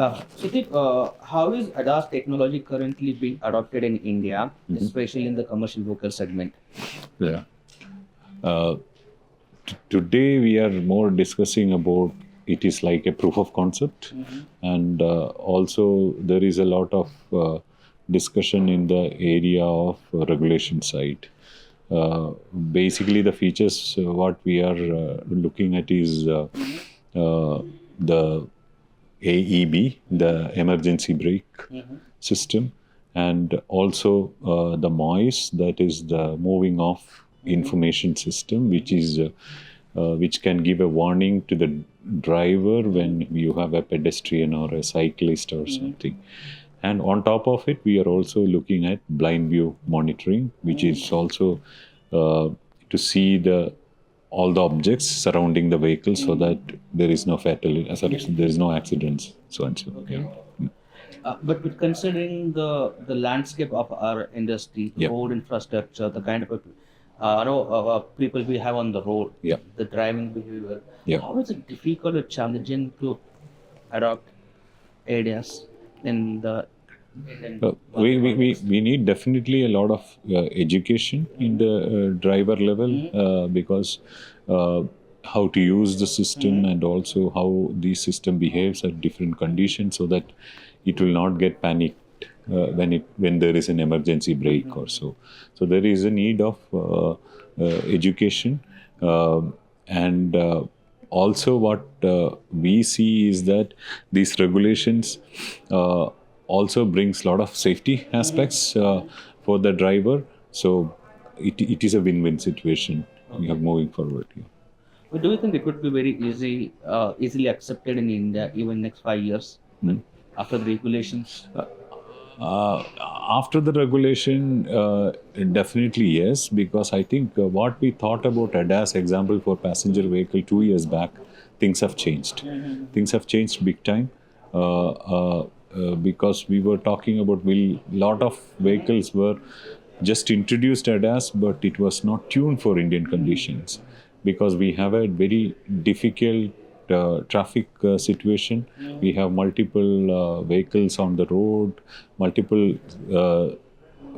Sudeep, how is ADAS technology currently being adopted in India, especially in the commercial vehicle segment? Yeah. Uh, Today we are more discussing about it is like a proof of concept, and also there is a lot of discussion in the area of regulation side. Basically, the features what we are looking at is the AEB, the emergency brake system, and also the MOIS, that is the moving off information system, which can give a warning to the driver when you have a pedestrian or a cyclist or something. And on top of it, we are also looking at blind view monitoring, which is also to see all the objects surrounding the vehicle so that there is no there is no accidents, so and so. Okay. But with considering the landscape of our industry, the road infrastructure, the kind of people we have on the road, the driving behavior, how is it difficult or challenging to adopt ADAS in the we need definitely a lot of education in the driver level because how to use the system and also how the system behaves at different conditions so that it will not get panicked when there is an emergency brake or so. So there is a need of education and also what we see is that these regulations also brings a lot of safety aspects for the driver. So it is a win-win situation moving forward. But do you think it would be very easily accepted in India even next 5 years after the regulations? After the regulation, definitely yes, because I think what we thought about ADAS example for passenger vehicle 2 years back, things have changed. Things have changed big time. Because we were talking about lot of vehicles were just introduced ADAS, but it was not tuned for Indian conditions because we have a very difficult traffic situation. We have multiple vehicles on the road, multiple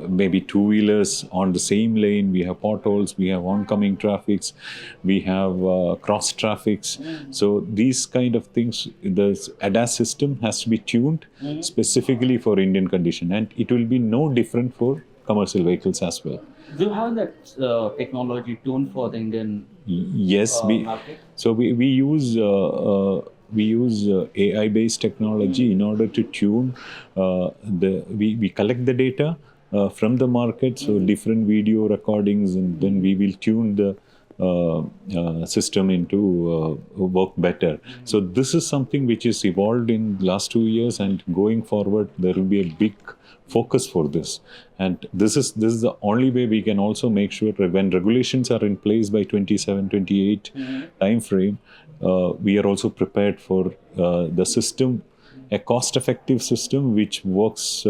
maybe two-wheelers on the same lane. We have potholes, we have oncoming traffics, we have cross traffics. So these kind of things, the ADAS system has to be tuned specifically for Indian condition, and it will be no different for commercial vehicles as well. Do you have that technology tuned for the Indian market? So we use AI-based technology in order to tune we collect the data from the market, so different video recordings, and then we will tune the system into work better. So this is something which is evolved in the last 2 years, and going forward there will be a big focus for this. And this is the only way we can also make sure that when regulations are in place by 27-28 time frame, we are also prepared for the system, a cost-effective system which works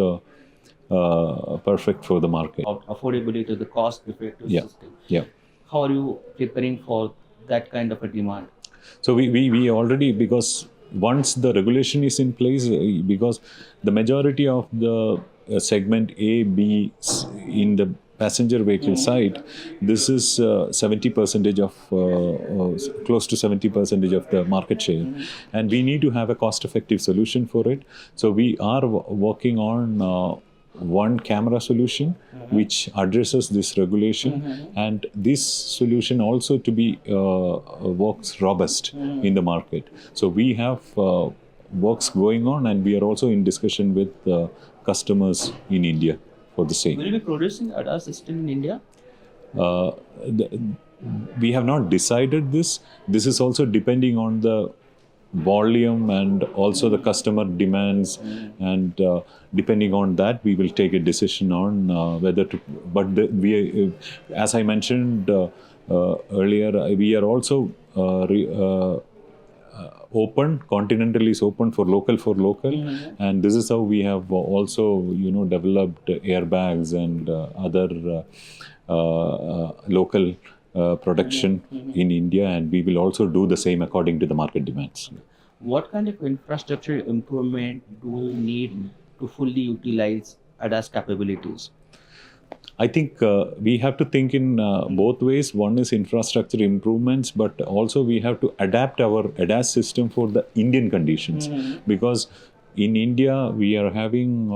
perfect for the market. Affordability to the cost-effective system. Yeah. How are you preparing for that kind of a demand? So we already, because once the regulation is in place, because the majority of the segment A, B in the passenger vehicle side, this is 70% of close to 70% of the market share, and we need to have a cost-effective solution for it. So we are working on one camera solution which addresses this regulation, and this solution also to be works robust in the market. So we have works going on, and we are also in discussion with customers in India for the same. Will you be producing ADAS system in India? We have not decided this. This is also depending on the volume and also the customer demands, and depending on that we will take a decision on whether to. But as I mentioned earlier, we are also open. Continental is open for local, and this is how we have also developed airbags and other local production in India, and we will also do the same according to the market demands. what kind of infrastructure improvement do we need to fully utilize ADAS capabilities? I think we have to think in both ways. One is infrastructure improvements, but also we have to adapt our ADAS system for the Indian conditions. Because in India, we are having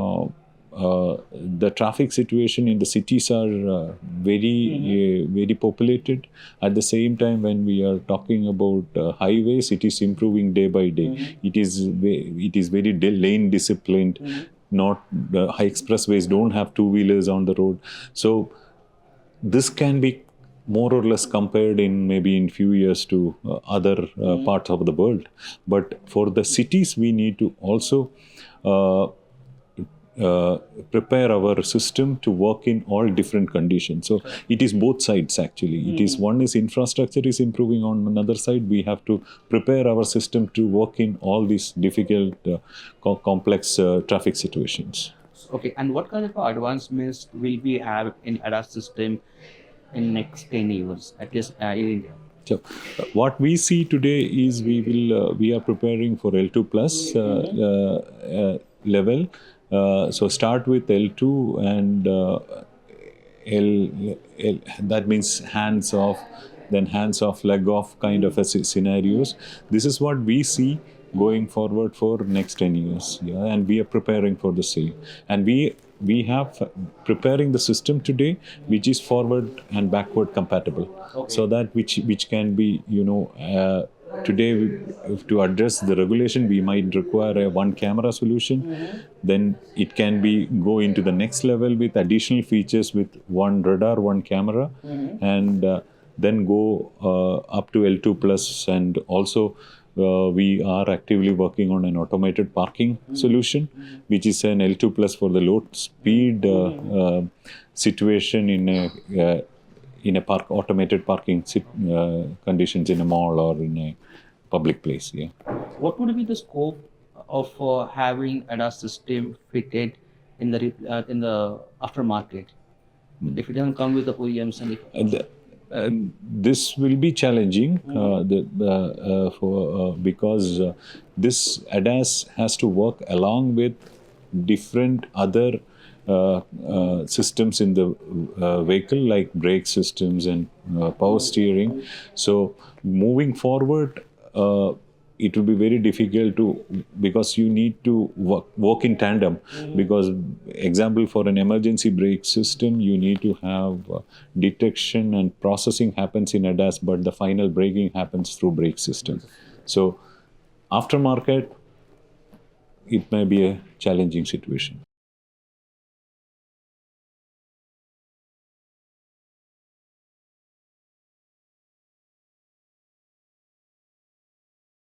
the traffic situation in the cities are very populated. At the same time, when we are talking about highways, it is improving day by day. It is very lane disciplined. Not high expressways don't have two-wheelers on the road. So this can be more or less compared in few years to other parts of the world. But for the cities, we need to also prepare our system to work in all different conditions. So it is both sides actually. It is one is infrastructure is improving, on another side we have to prepare our system to work in all these difficult, complex traffic situations. Okay, and what kind of advancements will we have in ADAS system in next 10 years, at least in India? So, what we see today is we are preparing for L2 plus level. So start with L2 and that means hands off, then hands off, leg off kind of scenarios. This is what we see going forward for next 10 years. Yeah, and we are preparing for the same. And we have preparing the system today, which is forward and backward compatible. Okay. So that which can be, today, to address the regulation, we might require a one camera solution. Then it can be go into the next level with additional features with one radar, one camera, and then go up to L2 plus. And also we are actively working on an automated parking solution, which is an L2 plus for the low speed situation in a automated parking conditions in a mall or in a public place. Yeah. What would be the scope of having ADAS system fitted in the aftermarket? If it doesn't come with the OEMs and this will be challenging because this ADAS has to work along with different other systems in the vehicle, like brake systems and power steering. So moving forward, it will be very difficult because you need to work in tandem. Because example, for an emergency brake system, you need to have detection and processing happens in ADAS, but the final braking happens through brake system. So aftermarket, it may be a challenging situation.